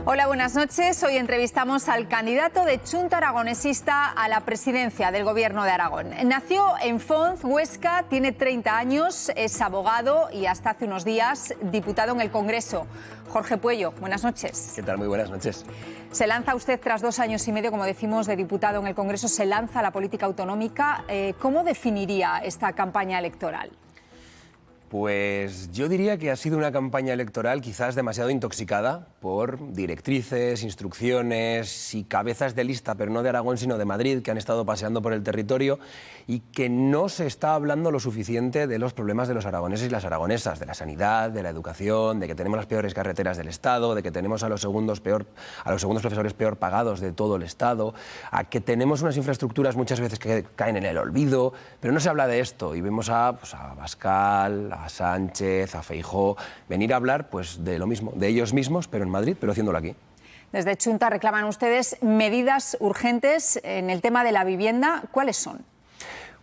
Hola, buenas noches. Hoy entrevistamos al candidato de Chunta Aragonesista a la presidencia del Gobierno de Aragón. Nació en Fonz, Huesca, tiene 30 años, es abogado y hasta hace unos días diputado en el Congreso. Jorge Puello, buenas noches. ¿Qué tal? Muy buenas noches. Se lanza usted tras 2 años y medio, como decimos, de diputado en el Congreso, se lanza a la política autonómica. ¿Cómo definiría esta campaña electoral? Pues yo diría que ha sido una campaña electoral quizás demasiado intoxicada por directrices, instrucciones y cabezas de lista, pero no de Aragón sino de Madrid, que han estado paseando por el territorio y que no se está hablando lo suficiente de los problemas de los aragoneses y las aragonesas, de la sanidad, de la educación, de que tenemos las peores carreteras del Estado, de que tenemos a los segundos profesores peor pagados de todo el Estado, a que tenemos unas infraestructuras muchas veces que caen en el olvido, pero no se habla de esto y vemos a Abascal, a Sánchez, a Feijóo, venir a hablar pues de lo mismo, de ellos mismos, pero en Madrid, pero haciéndolo aquí. Desde Chunta reclaman ustedes medidas urgentes en el tema de la vivienda. ¿Cuáles son?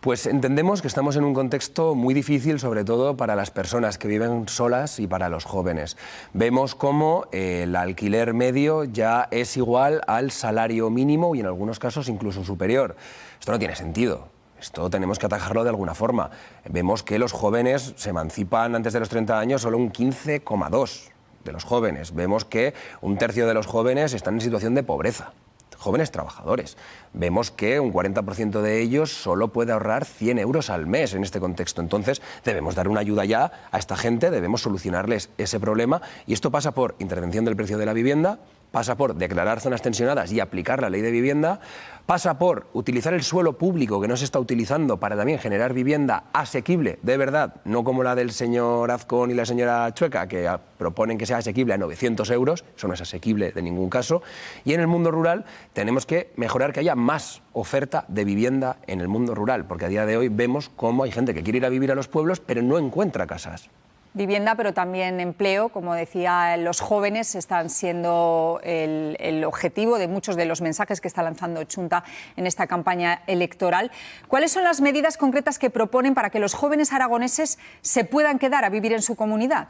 Pues entendemos que estamos en un contexto muy difícil, sobre todo para las personas que viven solas y para los jóvenes. Vemos cómo el alquiler medio ya es igual al salario mínimo y en algunos casos incluso superior. Esto no tiene sentido. Esto tenemos que atajarlo de alguna forma. Vemos que los jóvenes se emancipan antes de los 30 años solo un 15,2% de los jóvenes. Vemos que un tercio de los jóvenes están en situación de pobreza. Jóvenes trabajadores. Vemos que un 40% de ellos solo puede ahorrar 100 euros al mes en este contexto. Entonces, debemos dar una ayuda ya a esta gente, debemos solucionarles ese problema y esto pasa por intervención del precio de la vivienda, pasa por declarar zonas tensionadas y aplicar la ley de vivienda, pasa por utilizar el suelo público que no se está utilizando para también generar vivienda asequible, de verdad, no como la del señor Azcón y la señora Chueca, que proponen que sea asequible a 900 euros, eso no es asequible de ningún caso, y en el mundo rural tenemos que mejorar que haya más oferta de vivienda en el mundo rural, porque a día de hoy vemos cómo hay gente que quiere ir a vivir a los pueblos, pero no encuentra casas. Vivienda, pero también empleo. Como decía, los jóvenes están siendo el objetivo de muchos de los mensajes que está lanzando Chunta en esta campaña electoral. ¿Cuáles son las medidas concretas que proponen para que los jóvenes aragoneses se puedan quedar a vivir en su comunidad?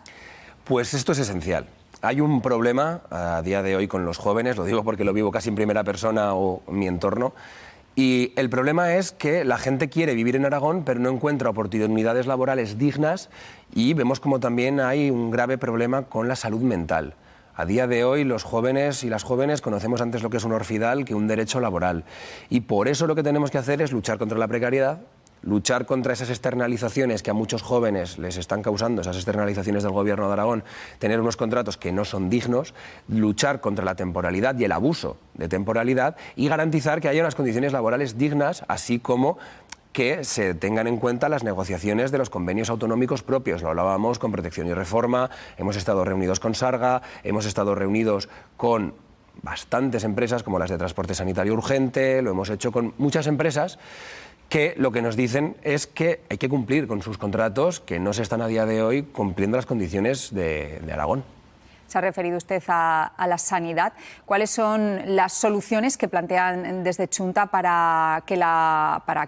Pues esto es esencial. Hay un problema a día de hoy con los jóvenes, lo digo porque lo vivo casi en primera persona o en mi entorno, y el problema es que la gente quiere vivir en Aragón, pero no encuentra oportunidades laborales dignas y vemos como también hay un grave problema con la salud mental. A día de hoy los jóvenes y las jóvenes conocemos antes lo que es un orfidal que un derecho laboral y por eso lo que tenemos que hacer es luchar contra la precariedad, luchar contra esas externalizaciones que a muchos jóvenes les están causando, esas externalizaciones del Gobierno de Aragón, tener unos contratos que no son dignos, luchar contra la temporalidad y el abuso de temporalidad y garantizar que haya unas condiciones laborales dignas, así como que se tengan en cuenta las negociaciones de los convenios autonómicos propios. Lo hablábamos con Protección y Reforma, hemos estado reunidos con Sarga, hemos estado reunidos con bastantes empresas como las de transporte sanitario urgente, lo hemos hecho con muchas empresas que lo que nos dicen es que hay que cumplir con sus contratos, que no se están a día de hoy cumpliendo las condiciones de Aragón. Se ha referido usted a la sanidad. ¿Cuáles son las soluciones que plantean desde Chunta para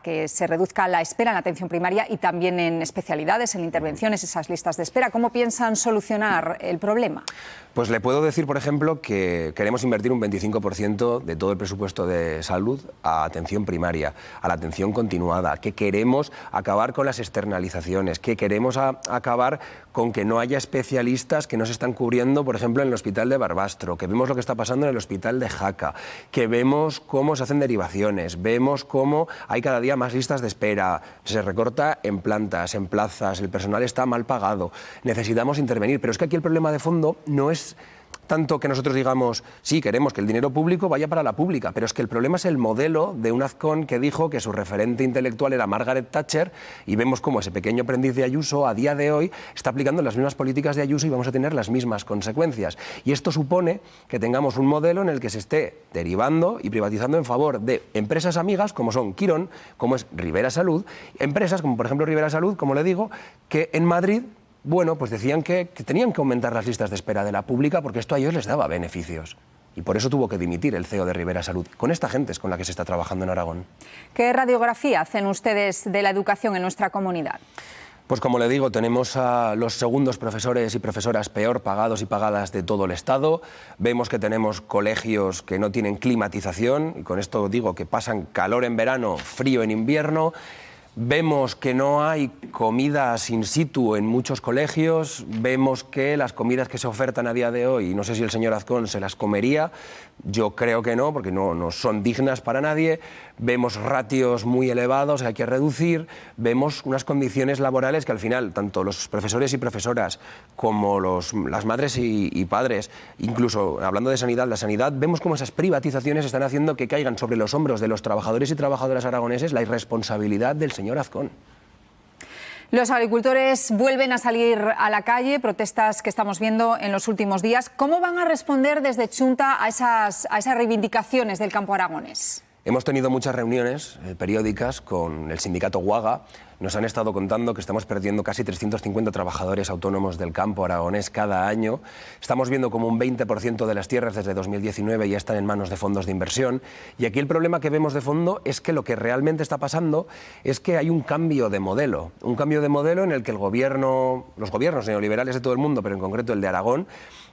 que se reduzca la espera en la atención primaria y también en especialidades, en intervenciones, esas listas de espera? ¿Cómo piensan solucionar el problema? Pues le puedo decir, por ejemplo, que queremos invertir un 25% de todo el presupuesto de salud a atención primaria, a la atención continuada, que queremos acabar con las externalizaciones, que queremos acabar con que no haya especialistas que no se están cubriendo, por ejemplo, en el Hospital de Barbastro, que vemos lo que está pasando en el Hospital de Jaca, que vemos cómo se hacen derivaciones, vemos cómo hay cada día más listas de espera, se recorta en plantas, en plazas, el personal está mal pagado, necesitamos intervenir, pero es que aquí el problema de fondo no es tanto que nosotros digamos, sí, queremos que el dinero público vaya para la pública, pero es que el problema es el modelo de un Azcón que dijo que su referente intelectual era Margaret Thatcher y vemos cómo ese pequeño aprendiz de Ayuso a día de hoy está aplicando las mismas políticas de Ayuso y vamos a tener las mismas consecuencias. Y esto supone que tengamos un modelo en el que se esté derivando y privatizando en favor de empresas amigas como son Quirón, como es Rivera Salud, empresas como por ejemplo Rivera Salud, como le digo, que en Madrid bueno, pues decían que tenían que aumentar las listas de espera de la pública porque esto a ellos les daba beneficios. Y por eso tuvo que dimitir el CEO de Rivera Salud. Con esta gente es con la que se está trabajando en Aragón. ¿Qué radiografía hacen ustedes de la educación en nuestra comunidad? Pues como le digo, tenemos a los segundos profesores y profesoras peor pagados y pagadas de todo el Estado. Vemos que tenemos colegios que no tienen climatización, y con esto digo que pasan calor en verano, frío en invierno. Vemos que no hay comidas in situ en muchos colegios, vemos que las comidas que se ofertan a día de hoy, y no sé si el señor Azcón se las comería, yo creo que no, porque no son dignas para nadie. Vemos ratios muy elevados que hay que reducir, vemos unas condiciones laborales que al final tanto los profesores y profesoras como las madres y padres, incluso hablando de sanidad, la sanidad, vemos cómo esas privatizaciones están haciendo que caigan sobre los hombros de los trabajadores y trabajadoras aragoneses la irresponsabilidad del señor Azcón. Los agricultores vuelven a salir a la calle, protestas que estamos viendo en los últimos días. ¿Cómo van a responder desde Chunta a esas reivindicaciones del campo aragonés? Hemos tenido muchas reuniones periódicas con el sindicato UAGA. Nos han estado contando que estamos perdiendo casi 350 trabajadores autónomos del campo aragonés cada año. Estamos viendo como un 20% de las tierras desde 2019 ya están en manos de fondos de inversión. Y aquí el problema que vemos de fondo es que lo que realmente está pasando es que hay un cambio de modelo. Un cambio de modelo en el que los gobiernos neoliberales de todo el mundo, pero en concreto el de Aragón,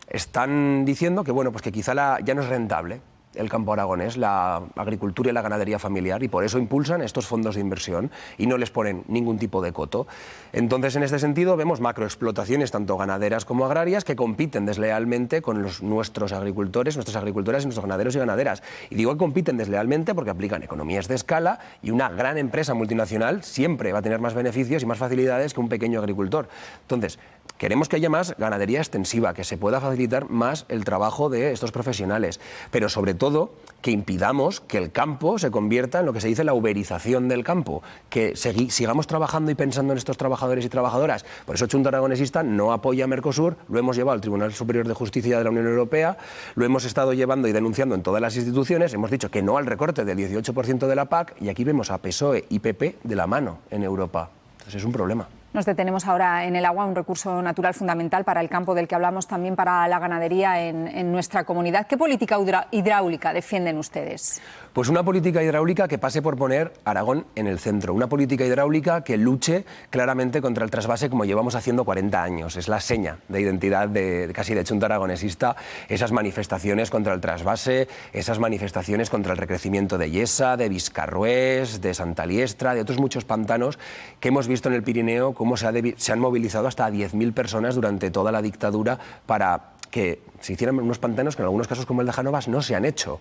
están diciendo que, bueno, pues que quizá ya no es rentable el campo aragonés, la agricultura y la ganadería familiar, y por eso impulsan estos fondos de inversión y no les ponen ningún tipo de coto. Entonces, en este sentido, vemos macroexplotaciones, tanto ganaderas como agrarias, que compiten deslealmente con nuestros agricultores, nuestras agricultoras y nuestros ganaderos y ganaderas. Y digo que compiten deslealmente porque aplican economías de escala, y una gran empresa multinacional siempre va a tener más beneficios y más facilidades que un pequeño agricultor. Entonces, queremos que haya más ganadería extensiva, que se pueda facilitar más el trabajo de estos profesionales, pero sobre todo que impidamos que el campo se convierta en lo que se dice la uberización del campo, que sigamos trabajando y pensando en estos trabajadores y trabajadoras. Por eso Chunta Aragonesista no apoya a Mercosur, lo hemos llevado al Tribunal Superior de Justicia de la Unión Europea, lo hemos estado llevando y denunciando en todas las instituciones, hemos dicho que no al recorte del 18% de la PAC, y aquí vemos a PSOE y PP de la mano en Europa. Entonces es un problema. Nos detenemos ahora en el agua, un recurso natural fundamental para el campo, del que hablamos también para la ganadería en nuestra comunidad. ¿Qué política hidráulica defienden ustedes? Pues una política hidráulica que pase por poner Aragón en el centro, una política hidráulica que luche claramente contra el trasvase, como llevamos haciendo 40 años. Es la seña de identidad casi de Chunta Aragonesista, esas manifestaciones contra el trasvase, esas manifestaciones contra el recrecimiento de Yesa, de Viscarrués, de Santa Liestra, de otros muchos pantanos que hemos visto en el Pirineo, cómo se han movilizado hasta 10.000 personas durante toda la dictadura para que se hicieran unos pantanos que en algunos casos, como el de Jánovas, no se han hecho.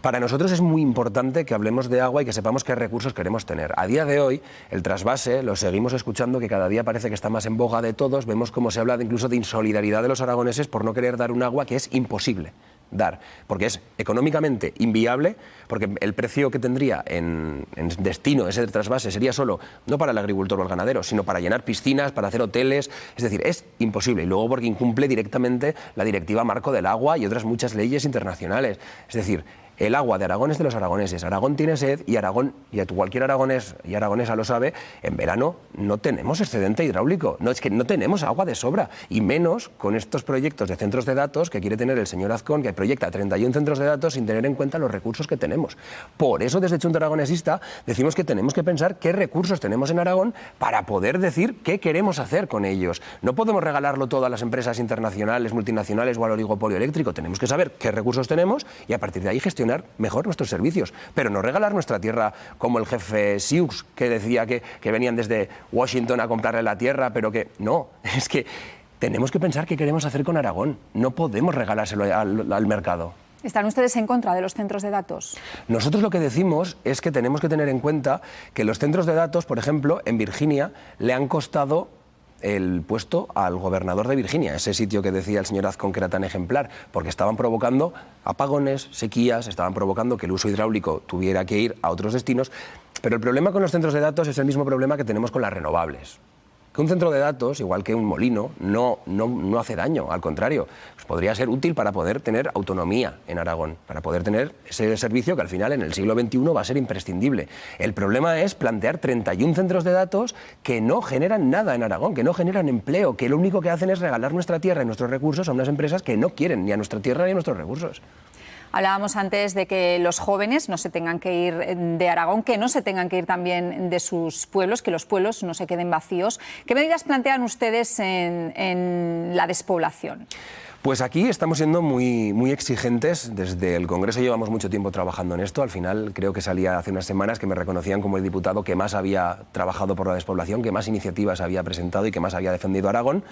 Para nosotros es muy importante que hablemos de agua y que sepamos qué recursos queremos tener. A día de hoy, el trasvase lo seguimos escuchando, que cada día parece que está más en boga de todos. Vemos cómo se habla incluso de insolidaridad de los aragoneses por no querer dar un agua que es imposible dar, porque es económicamente inviable, porque el precio que tendría en destino ese trasvase sería solo, no para el agricultor o el ganadero, sino para llenar piscinas, para hacer hoteles, es decir, es imposible. Y luego porque incumple directamente la Directiva Marco del Agua y otras muchas leyes internacionales. Es decir, el agua de Aragón es de los aragoneses. Aragón tiene sed y Aragón, y cualquier aragonés y aragonesa lo sabe, en verano no tenemos excedente hidráulico. No, es que no tenemos agua de sobra. Y menos con estos proyectos de centros de datos que quiere tener el señor Azcón, que proyecta 31 centros de datos sin tener en cuenta los recursos que tenemos. Por eso, desde Chunta Aragonesista, decimos que tenemos que pensar qué recursos tenemos en Aragón para poder decir qué queremos hacer con ellos. No podemos regalarlo todo a las empresas internacionales, multinacionales o al oligopolio eléctrico. Tenemos que saber qué recursos tenemos y a partir de ahí gestionar mejor nuestros servicios, pero no regalar nuestra tierra como el jefe Siux, que decía que venían desde Washington a comprarle la tierra, pero que no, es que tenemos que pensar qué queremos hacer con Aragón, no podemos regalárselo al mercado. ¿Están ustedes en contra de los centros de datos? Nosotros lo que decimos es que tenemos que tener en cuenta que los centros de datos, por ejemplo, en Virginia, le han costado el puesto al gobernador de Virginia, ese sitio que decía el señor Azcón que era tan ejemplar, porque estaban provocando apagones, sequías, estaban provocando que el uso hidráulico tuviera que ir a otros destinos, pero el problema con los centros de datos es el mismo problema que tenemos con las renovables. Que un centro de datos, igual que un molino, no hace daño, al contrario, pues podría ser útil para poder tener autonomía en Aragón, para poder tener ese servicio que al final en el siglo XXI va a ser imprescindible. El problema es plantear 31 centros de datos que no generan nada en Aragón, que no generan empleo, que lo único que hacen es regalar nuestra tierra y nuestros recursos a unas empresas que no quieren ni a nuestra tierra ni a nuestros recursos. Hablábamos antes de que los jóvenes no se tengan que ir de Aragón, que no se tengan que ir también de sus pueblos, que los pueblos no se queden vacíos. ¿Qué medidas plantean ustedes en la despoblación? Pues aquí estamos siendo muy exigentes. Desde el Congreso llevamos mucho tiempo trabajando en esto. Al final creo que salía hace unas semanas que me reconocían como el diputado que más había trabajado por la despoblación, que más iniciativas había presentado y que más había defendido Aragón.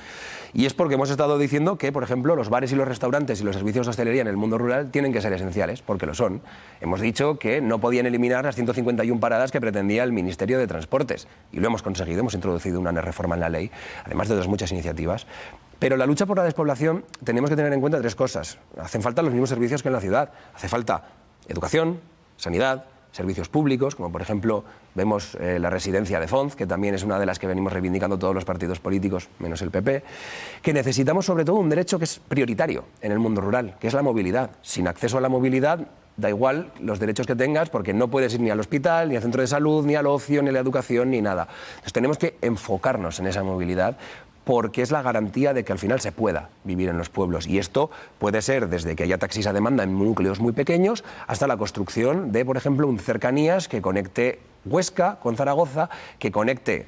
Y es porque hemos estado diciendo que, por ejemplo, los bares y los restaurantes y los servicios de hostelería en el mundo rural tienen que ser esenciales, porque lo son. Hemos dicho que no podían eliminar las 151 paradas que pretendía el Ministerio de Transportes. Y lo hemos conseguido, hemos introducido una reforma en la ley, además de otras muchas iniciativas. Pero la lucha por la despoblación tenemos que tener en cuenta tres cosas. Hacen falta los mismos servicios que en la ciudad. Hace falta educación, sanidad, servicios públicos, como por ejemplo vemos la residencia de Fonz, que también es una de las que venimos reivindicando todos los partidos políticos, menos el PP, que necesitamos sobre todo un derecho que es prioritario en el mundo rural, que es la movilidad. Sin acceso a la movilidad da igual los derechos que tengas, porque no puedes ir ni al hospital, ni al centro de salud, ni al ocio, ni a la educación, ni nada. Entonces tenemos que enfocarnos en esa movilidad, porque es la garantía de que al final se pueda vivir en los pueblos. Y esto puede ser desde que haya taxis a demanda en núcleos muy pequeños hasta la construcción de, por ejemplo, un cercanías que conecte Huesca con Zaragoza, que conecte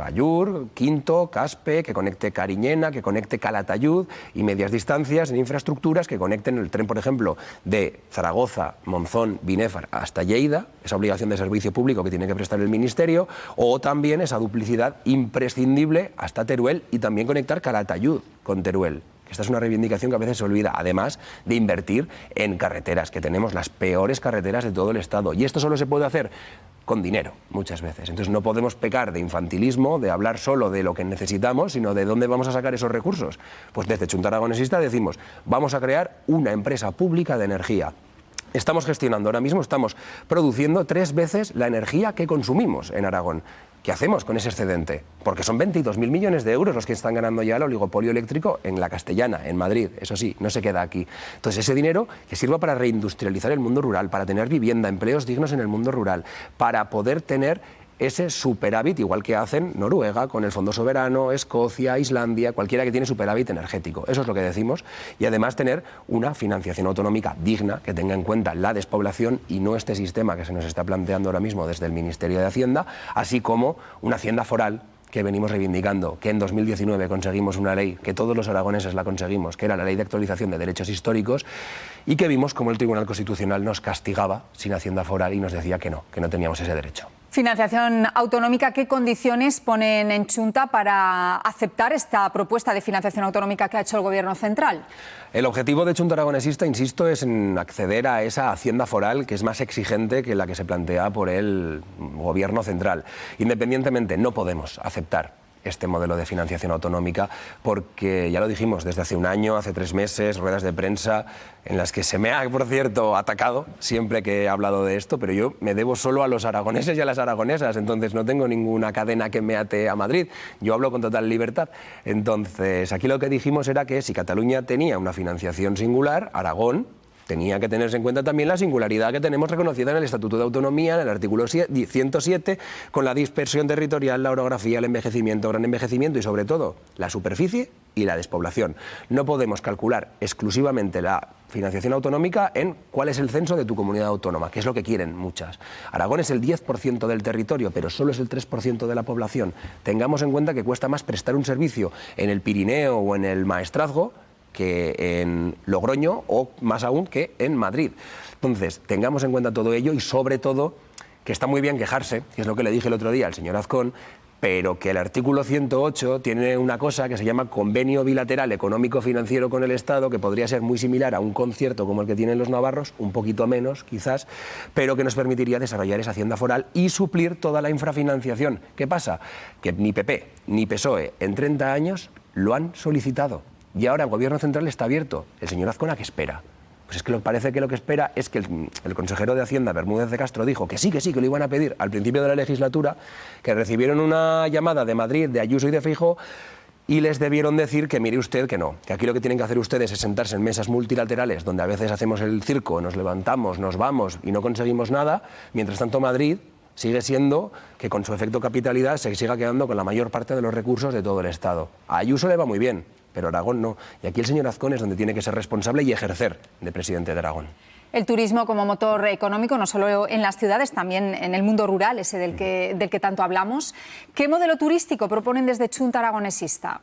Ayur, Quinto, Caspe, que conecte Cariñena, que conecte Calatayud y medias distancias en infraestructuras que conecten el tren, por ejemplo, de Zaragoza, Monzón, Binéfar hasta Lleida, esa obligación de servicio público que tiene que prestar el Ministerio, o también esa duplicidad imprescindible hasta Teruel y también conectar Calatayud con Teruel. Esta es una reivindicación que a veces se olvida, además de invertir en carreteras, que tenemos las peores carreteras de todo el Estado. Y esto solo se puede hacer con dinero, muchas veces. Entonces no podemos pecar de infantilismo, de hablar solo de lo que necesitamos, sino de dónde vamos a sacar esos recursos. Pues desde Chunta Aragonesista decimos, vamos a crear una empresa pública de energía. Estamos gestionando, ahora mismo estamos produciendo 3 veces la energía que consumimos en Aragón. ¿Qué hacemos con ese excedente? Porque son 22.000 millones de euros los que están ganando ya el oligopolio eléctrico en la Castellana, en Madrid. Eso sí, no se queda aquí. Entonces, ese dinero que sirva para reindustrializar el mundo rural, para tener vivienda, empleos dignos en el mundo rural, para poder tener ese superávit, igual que hacen Noruega con el Fondo Soberano, Escocia, Islandia, cualquiera que tiene superávit energético. Eso es lo que decimos. Y además tener una financiación autonómica digna, que tenga en cuenta la despoblación y no este sistema que se nos está planteando ahora mismo desde el Ministerio de Hacienda, así como una hacienda foral que venimos reivindicando, que en 2019 conseguimos una ley, que todos los aragoneses la conseguimos, que era la Ley de Actualización de Derechos Históricos, y que vimos como el Tribunal Constitucional nos castigaba sin hacienda foral y nos decía que no teníamos ese derecho. Financiación autonómica, ¿qué condiciones ponen en Chunta para aceptar esta propuesta de financiación autonómica que ha hecho el Gobierno central? El objetivo de Chunta Aragonesista, insisto, es en acceder a esa hacienda foral que es más exigente que la que se plantea por el Gobierno central. Independientemente, no podemos aceptar este modelo de financiación autonómica porque, ya lo dijimos, desde hace un año, hace 3 meses, ruedas de prensa en las que se me ha, por cierto, atacado siempre que he hablado de esto, pero yo me debo solo a los aragoneses y a las aragonesas, entonces no tengo ninguna cadena que me ate a Madrid, yo hablo con total libertad. Entonces, aquí lo que dijimos era que si Cataluña tenía una financiación singular, Aragón tenía que tenerse en cuenta también la singularidad que tenemos reconocida en el Estatuto de Autonomía, en el artículo 107, con la dispersión territorial, la orografía, el envejecimiento, gran envejecimiento y, sobre todo, la superficie y la despoblación. No podemos calcular exclusivamente la financiación autonómica en cuál es el censo de tu comunidad autónoma, que es lo que quieren muchas. Aragón es el 10% del territorio, pero solo es el 3% de la población. Tengamos en cuenta que cuesta más prestar un servicio en el Pirineo o en el Maestrazgo que en Logroño o más aún que en Madrid. Entonces, tengamos en cuenta todo ello y sobre todo que está muy bien quejarse, que es lo que le dije el otro día al señor Azcón, pero que el artículo 108 tiene una cosa que se llama convenio bilateral económico-financiero con el Estado, que podría ser muy similar a un concierto como el que tienen los navarros, un poquito menos quizás, pero que nos permitiría desarrollar esa hacienda foral y suplir toda la infrafinanciación. ¿Qué pasa? Que ni PP ni PSOE en 30 años lo han solicitado. Y ahora el Gobierno central está abierto. El señor Azcón, ¿a qué espera? Pues es que parece que lo que espera es que el consejero de Hacienda, Bermúdez de Castro, dijo que sí, que lo iban a pedir al principio de la legislatura, que recibieron una llamada de Madrid, de Ayuso y de Feijóo, y les debieron decir que mire usted que no, que aquí lo que tienen que hacer ustedes es sentarse en mesas multilaterales, donde a veces hacemos el circo, nos levantamos, nos vamos y no conseguimos nada. Mientras tanto, Madrid sigue siendo que con su efecto capitalidad se siga quedando con la mayor parte de los recursos de todo el Estado. A Ayuso le va muy bien, pero Aragón no. Y aquí el señor Azcón es donde tiene que ser responsable y ejercer de presidente de Aragón. El turismo como motor económico, no solo en las ciudades, también en el mundo rural, ese del que tanto hablamos. ¿Qué modelo turístico proponen desde Chunta Aragonesista?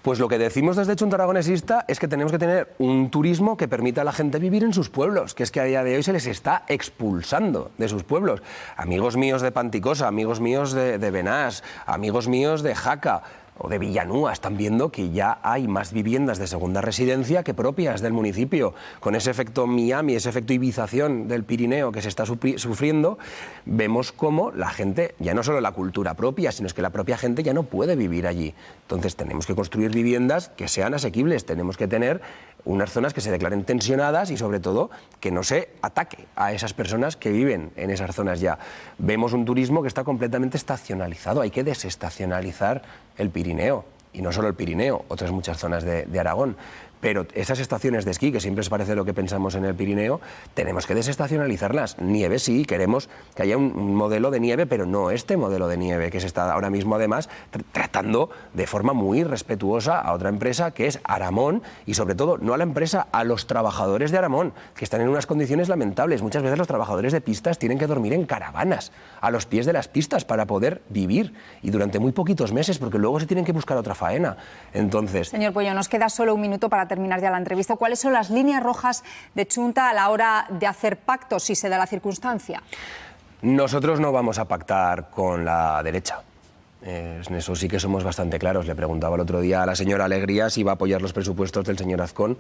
Pues lo que decimos desde Chunta Aragonesista es que tenemos que tener un turismo que permita a la gente vivir en sus pueblos, que es que a día de hoy se les está expulsando de sus pueblos. Amigos míos de Panticosa, amigos míos de Benás, amigos míos de Jaca o de Villanúa están viendo que ya hay más viviendas de segunda residencia que propias del municipio. Con ese efecto Miami, ese efecto ibización del Pirineo que se está sufriendo, vemos cómo la gente, ya no solo la cultura propia, sino es que la propia gente ya no puede vivir allí. Entonces tenemos que construir viviendas que sean asequibles, tenemos que tener unas zonas que se declaren tensionadas y sobre todo que no se ataque a esas personas que viven en esas zonas ya. Vemos un turismo que está completamente estacionalizado, hay que desestacionalizar el Pirineo, y no solo el Pirineo, otras muchas zonas de Aragón. Pero esas estaciones de esquí, que siempre se parece a lo que pensamos en el Pirineo, tenemos que desestacionalizarlas. Nieve sí, queremos que haya un modelo de nieve, pero no este modelo de nieve, que se está ahora mismo además tratando de forma muy respetuosa a otra empresa que es Aramón, y sobre todo no a la empresa, a los trabajadores de Aramón, que están en unas condiciones lamentables. Muchas veces los trabajadores de pistas tienen que dormir en caravanas, a los pies de las pistas, para poder vivir, y durante muy poquitos meses, porque luego se tienen que buscar otra faena. Entonces... Señor Pueyo, nos queda solo un minuto para terminar ya la entrevista. ¿Cuáles son las líneas rojas de Chunta a la hora de hacer pactos si se da la circunstancia? Nosotros no vamos a pactar con la derecha. En eso sí que somos bastante claros. Le preguntaba el otro día a la señora Alegría si iba a apoyar los presupuestos del señor Azcón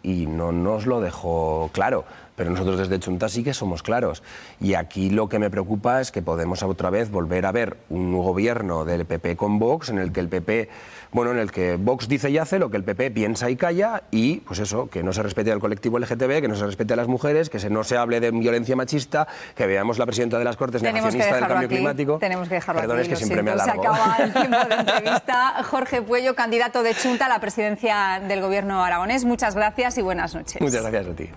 y no nos lo dejó claro. Pero nosotros desde Chunta sí que somos claros. Y aquí lo que me preocupa es que podemos otra vez volver a ver un gobierno del PP con Vox, en el que el PP, bueno, en el que Vox dice y hace lo que el PP piensa y calla, y pues eso, que no se respete al colectivo LGTB, que no se respete a las mujeres, que no se hable de violencia machista, que veamos la presidenta de las Cortes negacionista del cambio climático. Tenemos que dejarlo Perdón, aquí. es que siempre me alargo. Se acaba el tiempo de entrevista. Jorge Pueyo, candidato de Chunta a la presidencia del Gobierno aragonés. Muchas gracias y buenas noches. Muchas gracias a ti.